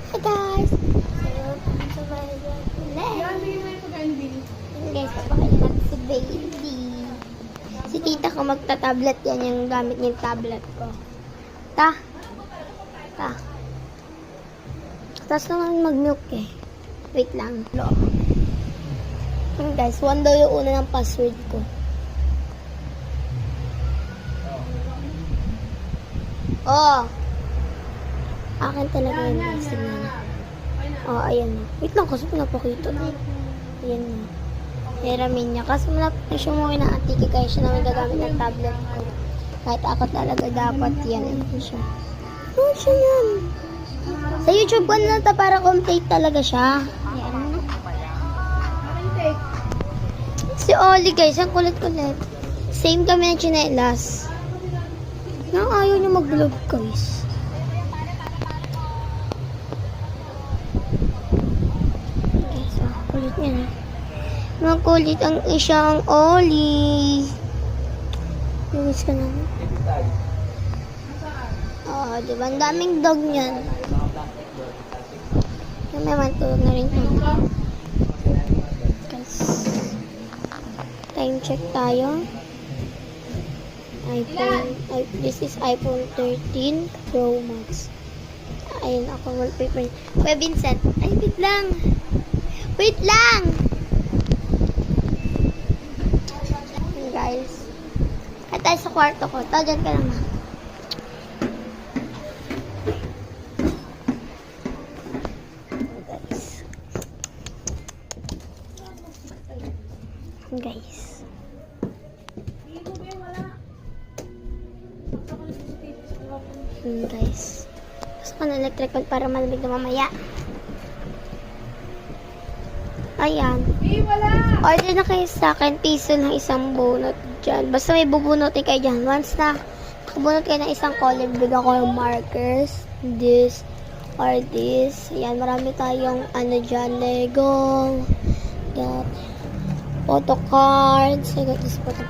Hi guys! So, sa bahay guys, papakain natin si baby. Si tita ko magta-tablet yan, yung gamit niya yung tablet ko. Ta? Tapos naman mag-milk eh. Wait lang. Guys, 1 daw yung una ng password ko. Oh! Akin talaga yun guys. Tingnan. Oh, ayan na. Wait lang kasi pinapakita. Ayan na. Hiramin niya. Kasi malapit siya umuwi ng atike kaya siya naman gagamit ng tablet ko. Kahit ako talaga dapat yan. Ayan siya. Oh, siya yan. Sa YouTube ko na ito para complete talaga siya. Ayan. Si Oli guys, ang kulit-kulit. Same kami ng chinelas. Ayaw niya mag-vlog guys. Guys, kulit niya na. Makulit ang isang Oli. Lumis ka naman. Oh, diba? Ang daming dog niyan. May matulog na rin ito. Guys, time check tayo. This is iPhone 13 Pro Max. Ayun, ako wallpaper. Kuya Vincent. Ay, wait lang. Wait lang! Ayun, guys. At tayo sa kwarto ko. Dyan ka lang. Guys. Guys. Gusto ko ng electric fan para malamig na mamaya. Ayan. Order na kayo sa akin. Piso ng isang bunot dyan. Basta may bubunutin kayo dyan. Once na nakabunot kayo ng isang color, bigyan ko yung markers. This or this. Ayan. Marami tayong ano dyan. Lego. Got photo cards. I got this photo